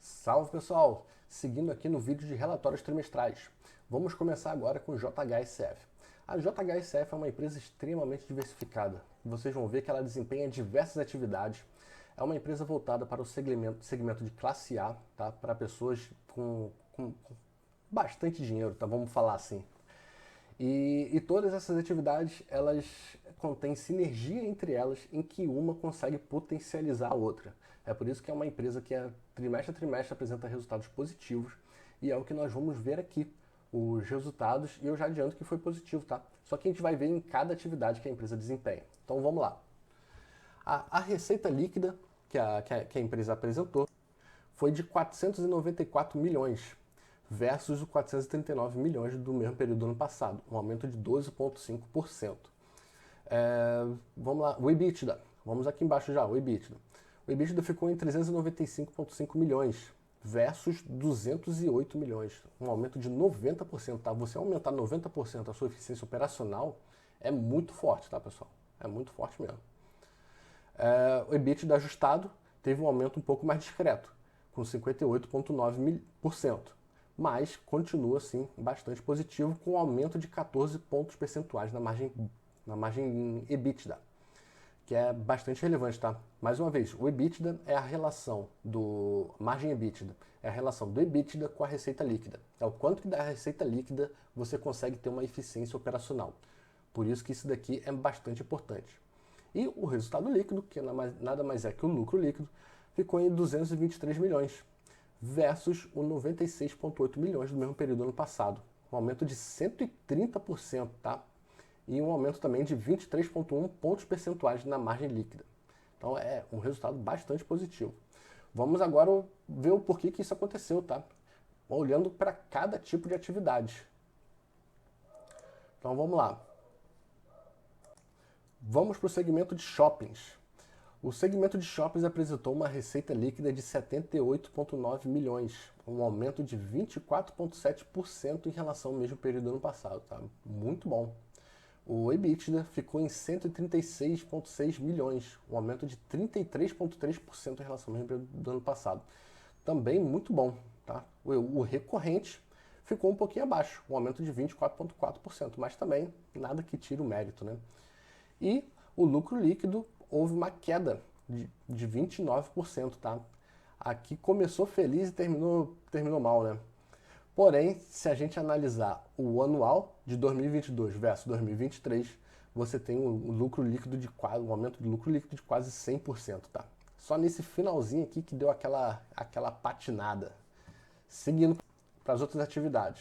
Salve pessoal! Seguindo aqui no vídeo de relatórios trimestrais. Vamos começar agora com JHSF. A JHSF é uma empresa extremamente diversificada. Vocês vão ver que ela desempenha diversas atividades. É uma empresa voltada para o segmento de classe A, tá? Para pessoas com bastante dinheiro, tá? Vamos falar assim. E todas essas atividades, elas contêm sinergia entre elas, em que uma consegue potencializar a outra. É por isso que é uma empresa que trimestre a trimestre apresenta resultados positivos, e é o que nós vamos ver aqui, os resultados, e eu já adianto que foi positivo, tá? Só que a gente vai ver em cada atividade que a empresa desempenha. Então vamos lá. A receita líquida que a empresa apresentou foi de 494 milhões, versus os 439 milhões do mesmo período do ano passado, um aumento de 12,5%. Vamos lá, o EBITDA, vamos aqui embaixo já, o EBITDA. O EBITDA ficou em 395,5 milhões, versus 208 milhões, um aumento de 90%, tá? Você aumentar 90% a sua eficiência operacional é muito forte, tá, pessoal? É muito forte mesmo. O EBITDA ajustado teve um aumento um pouco mais discreto, com 58,9%, mas continua assim bastante positivo, com um aumento de 14 pontos percentuais na margem EBITDA, que é bastante relevante, tá? Mais uma vez, o EBITDA é a relação do margem EBITDA, é a relação do EBITDA com a receita líquida. É o quanto que da receita líquida você consegue ter uma eficiência operacional. Por isso que isso daqui é bastante importante. E o resultado líquido, que nada mais é que o lucro líquido, ficou em 223 milhões, versus os 96,8 milhões do mesmo período do ano passado. Um aumento de 130%, tá? E um aumento também de 23,1 pontos percentuais na margem líquida. Então é um resultado bastante positivo. Vamos agora ver o porquê que isso aconteceu, tá? Olhando para cada tipo de atividade. Então vamos lá. Vamos para o segmento de shoppings. O segmento de shoppings apresentou uma receita líquida de 78,9 milhões, um aumento de 24,7% em relação ao mesmo período do ano passado. Tá? Muito bom. O EBITDA ficou em 136,6 milhões, um aumento de 33,3% em relação ao mesmo período do ano passado. Também muito bom. Tá? O recorrente ficou um pouquinho abaixo, um aumento de 24,4%, mas também nada que tire o mérito. Né? E o lucro líquido houve uma queda de 29%, tá? Aqui começou feliz e terminou mal, né? Porém, se a gente analisar o anual de 2022 versus 2023, você tem um lucro líquido um aumento de lucro líquido de quase 100%, tá? Só nesse finalzinho aqui que deu aquela patinada. Seguindo para as outras atividades.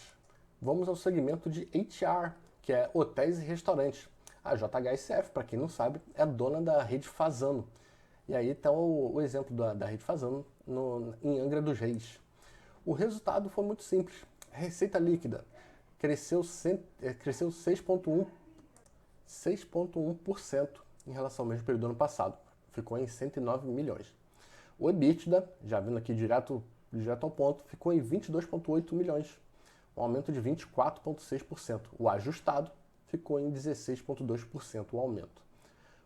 Vamos ao segmento de HR, que é hotéis e restaurantes. A JHSF, para quem não sabe, é dona da rede Fazano. E aí está o exemplo da rede Fazano em Angra dos Reis. O resultado foi muito simples. Receita líquida cresceu 6,1% em relação ao mesmo período do ano passado. Ficou em 109 milhões. O EBITDA, já vindo aqui direto ao ponto, ficou em 22,8 milhões, um aumento de 24,6%. O ajustado ficou em 16,2% o aumento.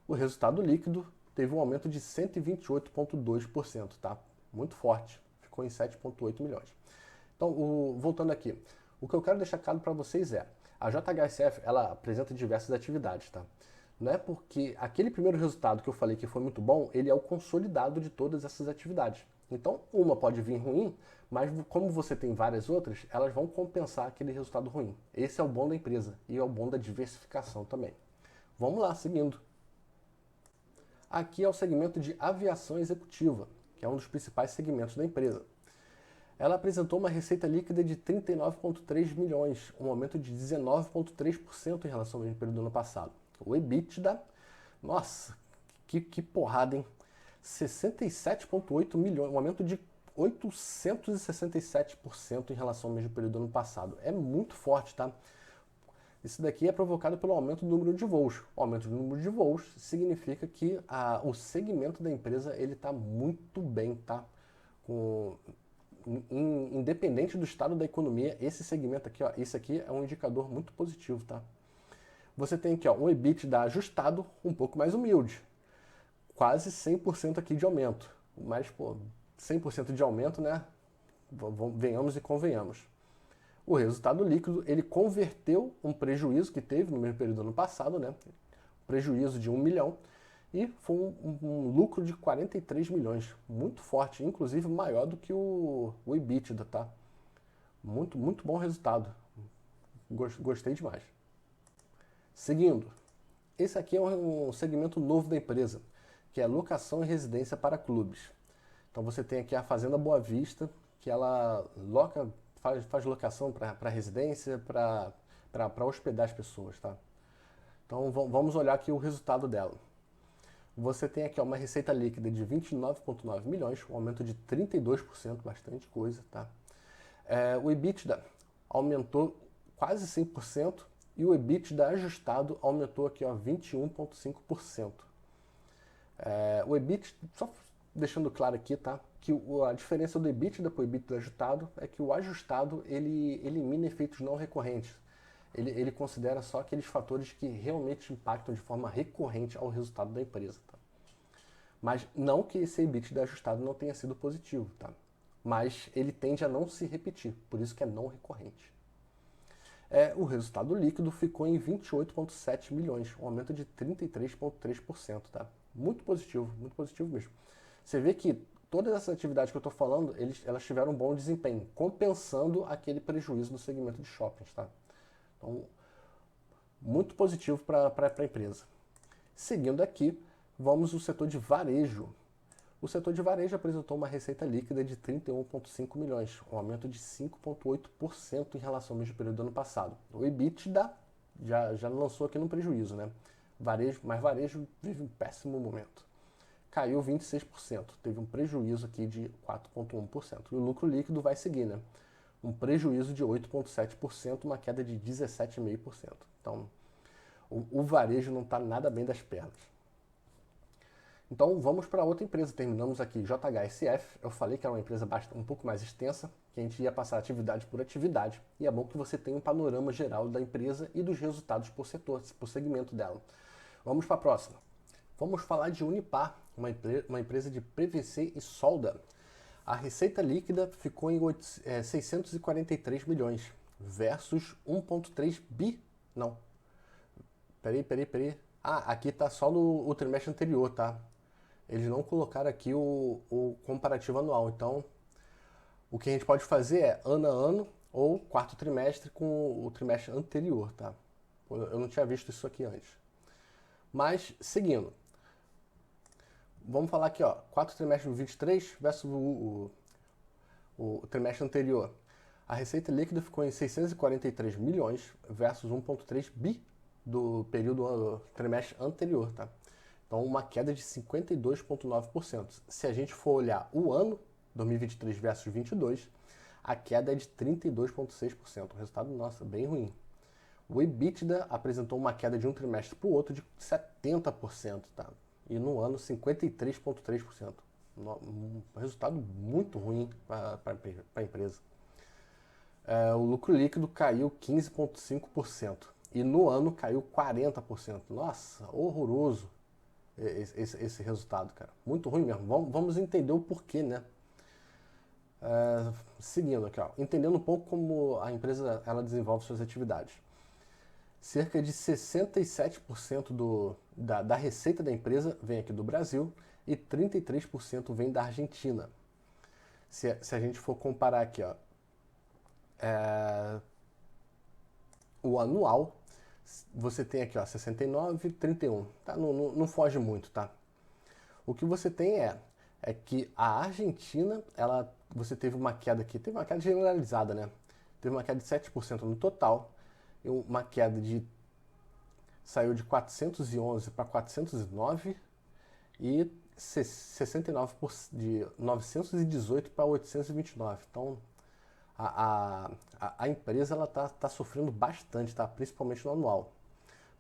O resultado líquido teve um aumento de 128,2%, tá? Muito forte, ficou em 7,8 milhões. Então, voltando aqui, o que eu quero deixar claro para vocês é, a JHSF, ela apresenta diversas atividades, tá? Não é porque aquele primeiro resultado que eu falei que foi muito bom, ele é o consolidado de todas essas atividades. Então, uma pode vir ruim, mas como você tem várias outras, elas vão compensar aquele resultado ruim. Esse é o bom da empresa e é o bom da diversificação também. Vamos lá, seguindo. Aqui é o segmento de aviação executiva, que é um dos principais segmentos da empresa. Ela apresentou uma receita líquida de 39,3 milhões, um aumento de 19,3% em relação ao mesmo período do ano passado. O EBITDA, nossa, que porrada, hein? 67,8 milhões, um aumento de 867% em relação ao mesmo período do ano passado. É muito forte, tá? Isso daqui é provocado pelo aumento do número de voos. O aumento do número de voos significa que o segmento da empresa ele está muito bem, tá? Independente do estado da economia, esse segmento aqui, ó, esse aqui é um indicador muito positivo, tá? Você tem aqui, ó, um EBITDA ajustado um pouco mais humilde, quase 100% aqui de aumento. Mas, pô, 100% de aumento, né? venhamos e convenhamos. O resultado líquido, ele converteu um prejuízo que teve no mesmo período do ano passado, né? Prejuízo de 1 milhão, e foi um lucro de 43 milhões. Muito forte, inclusive maior do que o EBITDA, tá? Muito, muito bom resultado. Gostei demais. Seguindo, esse aqui é um segmento novo da empresa, que é locação e residência para clubes. Então você tem aqui a Fazenda Boa Vista, que ela faz locação para residência, para hospedar as pessoas, tá? Então vamos olhar aqui o resultado dela. Você tem aqui uma receita líquida de 29,9 milhões, um aumento de 32%, bastante coisa, tá? O EBITDA aumentou quase 100%, e o EBITDA ajustado aumentou aqui, 21,5%. O EBITDA, só deixando claro aqui, tá? Que a diferença do EBITDA para o EBITDA ajustado é que o ajustado ele elimina efeitos não recorrentes. Ele considera só aqueles fatores que realmente impactam de forma recorrente ao resultado da empresa, tá? Mas não que esse EBITDA ajustado não tenha sido positivo, tá? Mas ele tende a não se repetir, por isso que é não recorrente. O resultado líquido ficou em 28,7 milhões, um aumento de 33,3%, tá? Muito positivo mesmo. Você vê que todas essas atividades que eu estou falando, elas tiveram um bom desempenho, compensando aquele prejuízo no segmento de shoppings, tá? Então, muito positivo para a empresa. Seguindo aqui, vamos ao setor de varejo. O setor de varejo apresentou uma receita líquida de 31,5 milhões, um aumento de 5,8% em relação ao mesmo período do ano passado. O EBITDA já lançou aqui no prejuízo, né? Mas varejo vive um péssimo momento. Caiu 26%, teve um prejuízo aqui de 4,1%. E o lucro líquido vai seguir, né? Um prejuízo de 8,7%, uma queda de 17,5%. Então, o varejo não está nada bem das pernas. Então vamos para outra empresa. Terminamos aqui JHSF. Eu falei que era uma empresa um pouco mais extensa, que a gente ia passar atividade por atividade, e é bom que você tenha um panorama geral da empresa e dos resultados por setor, por segmento dela. Vamos para a próxima. Vamos falar de Unipar, uma empresa de PVC e solda. A receita líquida ficou em 643 milhões versus 1,3 bi. Não. Peraí. Aqui tá só no trimestre anterior, tá? Eles não colocaram aqui o comparativo anual. Então, o que a gente pode fazer é ano a ano ou quarto trimestre com o trimestre anterior, tá? Eu não tinha visto isso aqui antes. Mas, seguindo. Vamos falar aqui, quarto trimestre de 23 versus o trimestre anterior. A receita líquida ficou em 643 milhões versus 1,3 bi do período trimestre anterior, tá? Então, uma queda de 52,9%. Se a gente for olhar o ano, 2023 versus 2022, a queda é de 32,6%. O resultado, nossa, bem ruim. O EBITDA apresentou uma queda de um trimestre para o outro de 70%, tá? E no ano, 53,3%. Um resultado muito ruim para a empresa. O lucro líquido caiu 15,5%. E no ano caiu 40%. Nossa, horroroso esse resultado, cara. Muito ruim mesmo. Vamos entender o porquê, né? Seguindo aqui, entendendo um pouco como a empresa ela desenvolve suas atividades. Cerca de 67% da receita da empresa vem aqui do Brasil e 33% vem da Argentina. Se a gente for comparar aqui, o anual, você tem aqui, 69 e 31. Tá? Não foge muito, tá? O que você tem é que a Argentina, você teve uma queda aqui, teve uma queda generalizada, né? Teve uma queda de 7% no total, e uma queda saiu de 411 para 409 e 69 de 918 para 829. Então, a empresa ela tá sofrendo bastante, tá? Principalmente no anual.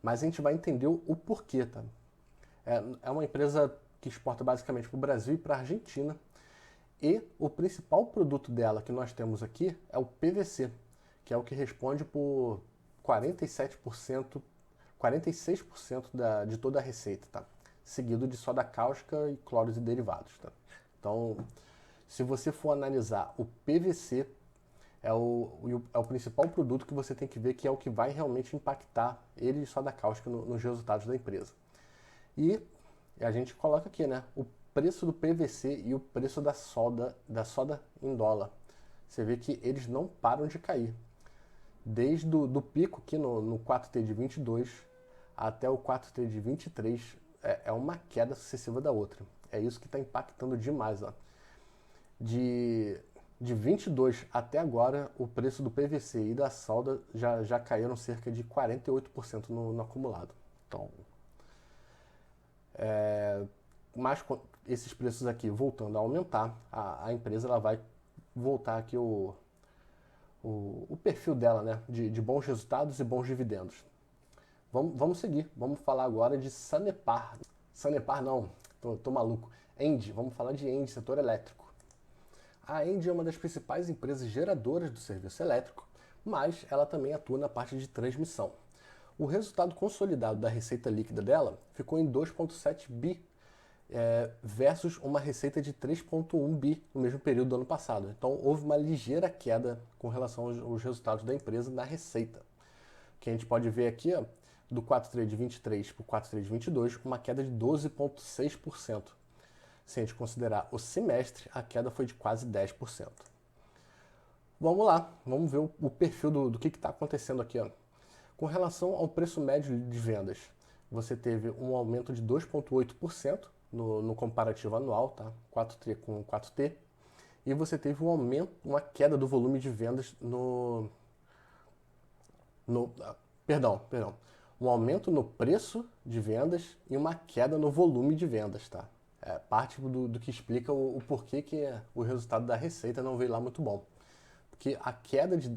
Mas a gente vai entender o porquê, tá? É uma empresa que exporta basicamente para o Brasil e para a Argentina. E o principal produto dela que nós temos aqui é o PVC, que é o que responde por 46% de toda a receita, tá? Seguido de soda cáustica e cloros e derivados, tá? Então, Se você for analisar o PVC, é o principal produto que você tem que ver que é o que vai realmente impactar ele e soda cáustica nos resultados da empresa. E a gente coloca aqui, né, o preço do PVC e o preço da soda em dólar. Você vê que eles não param de cair. Desde do pico aqui no 4T de 22 até o 4T de 23, é uma queda sucessiva da outra. É isso que está impactando demais. Ó. De 22 até agora, o preço do PVC e da solda já caíram cerca de 48% no acumulado. Então, mas com esses preços aqui voltando a aumentar, a empresa ela vai voltar aqui o perfil dela, né, de bons resultados e bons dividendos. Vamos seguir, vamos falar agora de Sanepar. Sanepar não, tô maluco. Engie, vamos falar de Engie, setor elétrico. A Engie é uma das principais empresas geradoras do serviço elétrico, mas ela também atua na parte de transmissão. O resultado consolidado da receita líquida dela ficou em 2,7 bi, versus uma receita de 3,1 bi no mesmo período do ano passado. Então houve uma ligeira queda com relação aos resultados da empresa na receita. Que a gente pode ver aqui, ó, do 4T de 23 para o 4T de 22, uma queda de 12,6%. Se a gente considerar o semestre, a queda foi de quase 10%. Vamos lá, vamos ver o perfil do que está acontecendo aqui. Ó. Com relação ao preço médio de vendas, você teve um aumento de 2,8% no comparativo anual, tá? 4T com 4T. E você teve um aumento, uma queda do volume de vendas um aumento no preço de vendas e uma queda no volume de vendas, tá? É parte do que explica o porquê que o resultado da receita não veio lá muito bom. Porque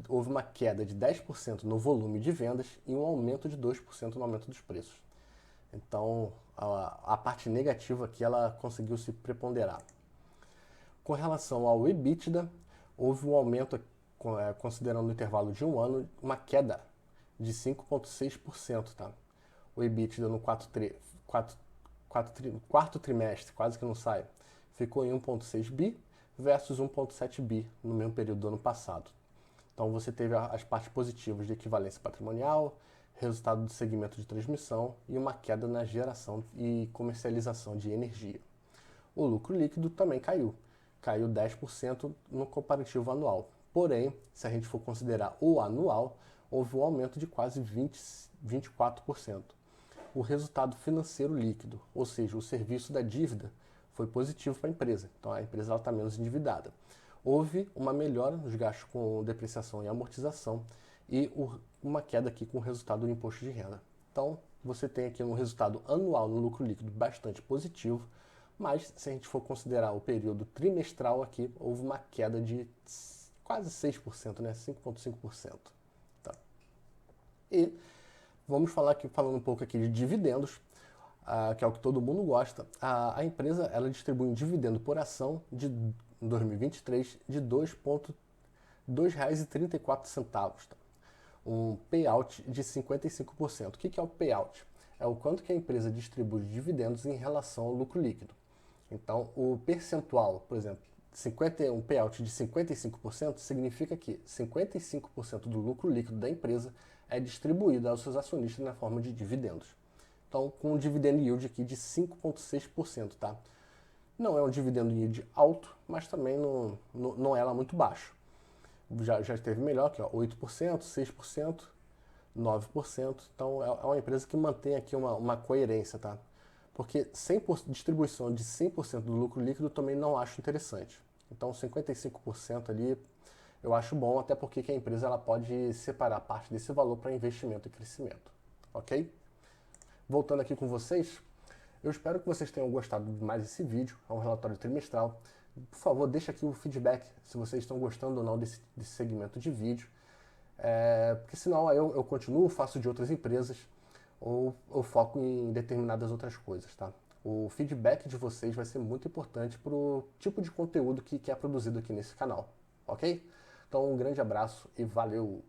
houve uma queda de 10% no volume de vendas e um aumento de 2% no aumento dos preços. Então, a parte negativa aqui, ela conseguiu se preponderar. Com relação ao EBITDA, houve um aumento, considerando o intervalo de um ano, uma queda de 5,6%. Tá? O EBITDA no quarto trimestre, quase que não sai, ficou em 1,6 bi versus 1,7 bi no mesmo período do ano passado. Então você teve as partes positivas de equivalência patrimonial, resultado do segmento de transmissão e uma queda na geração e comercialização de energia. O lucro líquido também caiu 10% no comparativo anual. Porém, se a gente for considerar o anual, houve um aumento de quase 24%. O resultado financeiro líquido, ou seja, o serviço da dívida, foi positivo para a empresa. Então a empresa está menos endividada. Houve uma melhora nos gastos com depreciação e amortização e uma queda aqui com o resultado do imposto de renda. Então você tem aqui um resultado anual no lucro líquido bastante positivo, mas se a gente for considerar o período trimestral aqui, houve uma queda de quase 6%, né? 5,5%. Tá. E vamos falar aqui, falando um pouco aqui de dividendos, que é o que todo mundo gosta. A empresa ela distribui um dividendo por ação de 2023 de R$ 2,34. Tá? Um payout de 55%. O que é o payout? É o quanto que a empresa distribui de dividendos em relação ao lucro líquido. Então, o percentual, por exemplo, um payout de 55% significa que 55% do lucro líquido da empresa é distribuído aos seus acionistas na forma de dividendos. Então, com um dividend yield aqui de 5,6%, tá? Não é um dividendo yield alto, mas também não é lá muito baixo. Já esteve melhor aqui, ó, 8%, 6%, 9%. Então, é uma empresa que mantém aqui uma coerência, tá? Porque distribuição de 100% do lucro líquido também não acho interessante. Então, 55% ali eu acho bom, até porque a empresa ela pode separar parte desse valor para investimento e crescimento. Ok? Voltando aqui com vocês, eu espero que vocês tenham gostado mais desse vídeo, é um relatório trimestral. Por favor, deixa aqui o feedback se vocês estão gostando ou não desse segmento de vídeo. Porque senão eu continuo, faço de outras empresas ou eu foco em determinadas outras coisas, tá? O feedback de vocês vai ser muito importante para o tipo de conteúdo que é produzido aqui nesse canal, ok? Então um grande abraço e valeu!